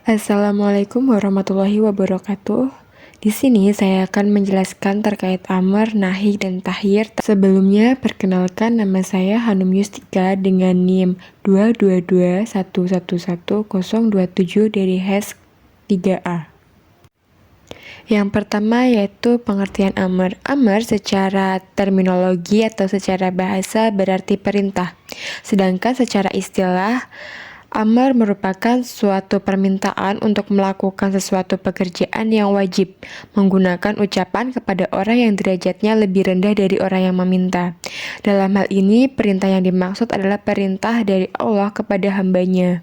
Assalamualaikum warahmatullahi wabarakatuh. Di sini saya akan menjelaskan terkait amar, nahi, dan tahyir. Sebelumnya, perkenalkan nama saya Hanum Yustika dengan NIM 222111027 dari HES 3A. Yang pertama yaitu pengertian amar. Amar secara terminologi atau secara bahasa berarti perintah. Sedangkan secara istilah, amar merupakan suatu permintaan untuk melakukan sesuatu pekerjaan yang wajib, menggunakan ucapan kepada orang yang derajatnya lebih rendah dari orang yang meminta. Dalam hal ini, perintah yang dimaksud adalah perintah dari Allah kepada hambanya.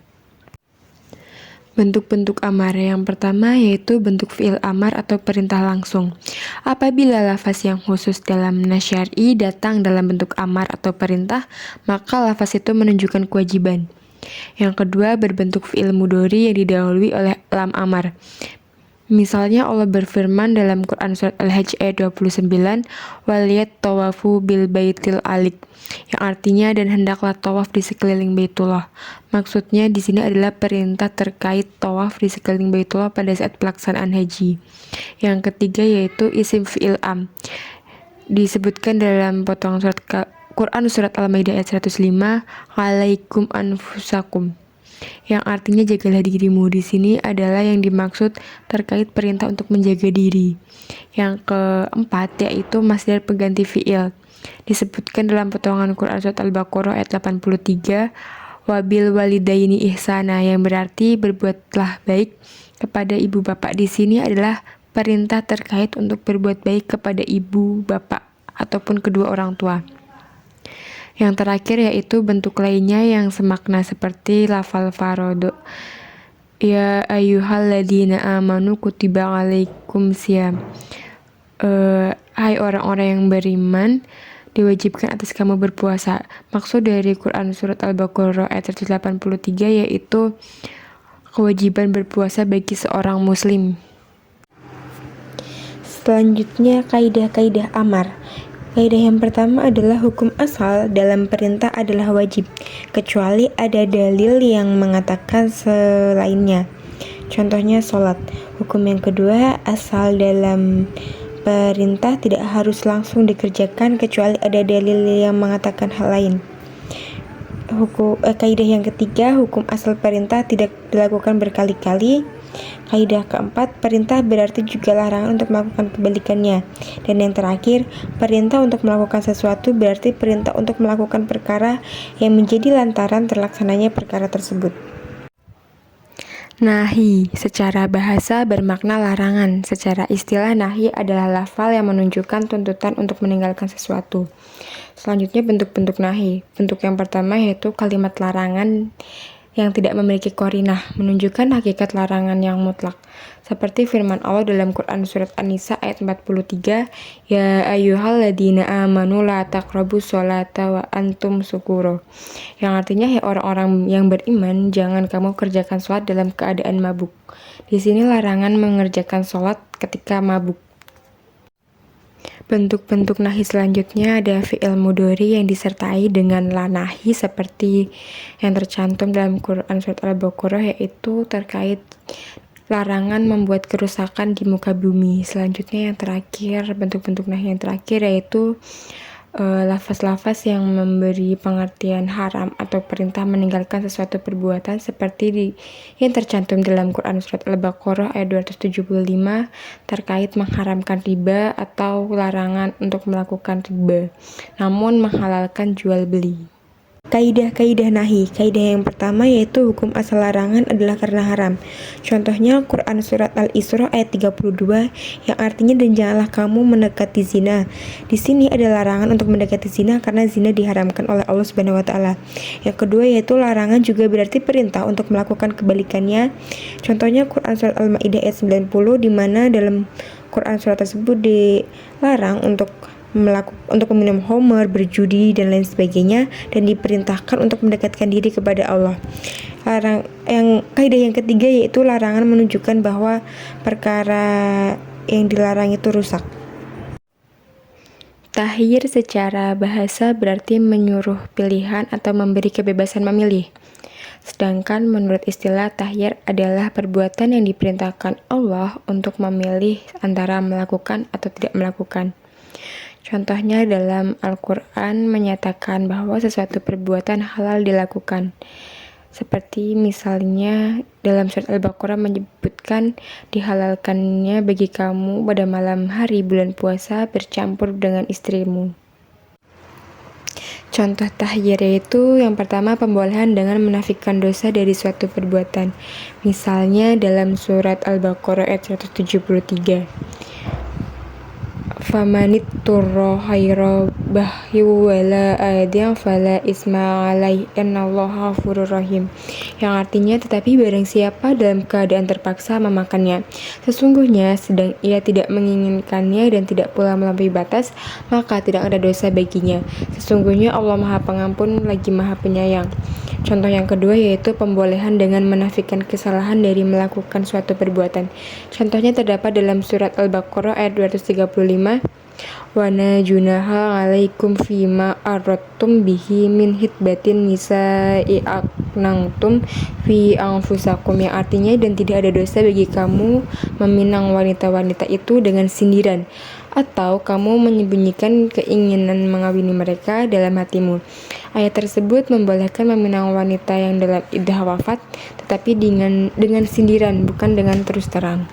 Bentuk-bentuk amar yang pertama yaitu bentuk fi'il amar atau perintah langsung. Apabila lafaz yang khusus dalam nas syar'i datang dalam bentuk amar atau perintah, maka lafaz itu menunjukkan kewajiban. Yang kedua berbentuk fi'il mudhari yang didahului oleh lam amar. Misalnya Allah berfirman dalam Quran surat Al-Hajj ayat 29, waliyat tawafu bil baitil alik, yang artinya dan hendaklah tawaf di sekeliling Baitullah. Maksudnya di sini adalah perintah terkait tawaf di sekeliling Baitullah pada saat pelaksanaan haji. Yang ketiga yaitu isim fi'il am. Disebutkan dalam potongan surat Quran surat Al-Maidah ayat 105, alaikum anfusakum, yang artinya jagalah dirimu. Di sini adalah yang dimaksud terkait perintah untuk menjaga diri. Yang keempat yaitu masdar pengganti fi'il. Disebutkan dalam potongan Quran surat Al-Baqarah ayat 83, wabil walidaini ihsana, yang berarti berbuatlah baik kepada ibu bapak. Di sini adalah perintah terkait untuk berbuat baik kepada ibu bapak ataupun kedua orang tua. Yang terakhir yaitu bentuk lainnya yang semakna seperti lafal farodo. Ya ayyuhalladzina amanu kutiba alaikum siyam. Hai orang-orang yang beriman, diwajibkan atas kamu berpuasa. Maksud dari Quran surat Al-Baqarah ayat 183 yaitu kewajiban berpuasa bagi seorang muslim. Selanjutnya kaidah-kaidah amar. Kaidah yang pertama adalah hukum asal dalam perintah adalah wajib, kecuali ada dalil yang mengatakan selainnya. Contohnya sholat. Hukum yang kedua, asal dalam perintah tidak harus langsung dikerjakan kecuali ada dalil yang mengatakan hal lain. Kaidah yang ketiga, hukum asal perintah tidak dilakukan berkali-kali. Kaidah keempat, perintah berarti juga larangan untuk melakukan kebalikannya. Dan yang terakhir, perintah untuk melakukan sesuatu berarti perintah untuk melakukan perkara yang menjadi lantaran terlaksananya perkara tersebut. Nahi secara bahasa bermakna larangan. Secara istilah nahi adalah lafal yang menunjukkan tuntutan untuk meninggalkan sesuatu. Selanjutnya bentuk-bentuk nahi. Bentuk yang pertama yaitu kalimat larangan yang tidak memiliki qarinah, menunjukkan hakikat larangan yang mutlak. Seperti firman Allah dalam Quran surat An-Nisa ayat 43, ya ayyuhalladzina amanu la taqrabus sholata wa antum sukuro, yang artinya ya orang-orang yang beriman, jangan kamu kerjakan sholat dalam keadaan mabuk. Di sini larangan mengerjakan sholat ketika mabuk. Bentuk-bentuk nahi selanjutnya ada fi'il mudhari yang disertai dengan la nahi seperti yang tercantum dalam Quran surat Al-Baqarah, yaitu terkait larangan membuat kerusakan di muka bumi. Selanjutnya yang terakhir, bentuk-bentuk nahi yang terakhir yaitu lafaz-lafaz yang memberi pengertian haram atau perintah meninggalkan sesuatu perbuatan seperti yang tercantum dalam Quran surat Al-Baqarah ayat 275 terkait mengharamkan riba atau larangan untuk melakukan riba, namun menghalalkan jual beli. Kaidah-kaidah nahi. Kaidah yang pertama yaitu hukum asal larangan adalah karena haram. Contohnya Quran surat Al-Isra ayat 32 yang artinya dan janganlah kamu mendekati zina. Di sini ada larangan untuk mendekati zina karena zina diharamkan oleh Allah Subhanahu wa taala. Yang kedua yaitu larangan juga berarti perintah untuk melakukan kebalikannya. Contohnya Quran surat Al-Maidah ayat 90 di mana dalam Quran surat tersebut dilarang untuk meminum khamr, berjudi dan lain sebagainya, dan diperintahkan untuk mendekatkan diri kepada Allah. Kaidah yang ketiga yaitu larangan menunjukkan bahwa perkara yang dilarang itu rusak. Tahyir secara bahasa berarti menyuruh pilihan atau memberi kebebasan memilih. Sedangkan menurut istilah tahyir adalah perbuatan yang diperintahkan Allah untuk memilih antara melakukan atau tidak melakukan. Contohnya dalam Al-Quran menyatakan bahwa sesuatu perbuatan halal dilakukan. Seperti misalnya dalam surat Al-Baqarah menyebutkan dihalalkannya bagi kamu pada malam hari bulan puasa bercampur dengan istrimu. Contoh tahyir yaitu yang pertama pembolehan dengan menafikan dosa dari suatu perbuatan. Misalnya dalam surat Al-Baqarah ayat 173. Famanit turro hayro bahyu wala adyang fala isma alaih innallaha ghafurur rahim, yang artinya tetapi barang siapa dalam keadaan terpaksa memakannya, sesungguhnya sedang ia tidak menginginkannya dan tidak pula melampaui batas, maka tidak ada dosa baginya. Sesungguhnya Allah Maha Pengampun lagi Maha Penyayang. Contoh yang kedua yaitu pembolehan dengan menafikan kesalahan dari melakukan suatu perbuatan. Contohnya terdapat dalam surat Al-Baqarah ayat 235. Wana junaha alaikum fima aradtum bihi min hitbatin nisa'i aknangtum fi anfusakum, yang artinya dan tidak ada dosa bagi kamu meminang wanita-wanita itu dengan sindiran atau kamu menyembunyikan keinginan mengawini mereka dalam hatimu. Ayat tersebut membolehkan meminang wanita yang dalam iddah wafat, tetapi dengan sindiran, bukan dengan terus terang.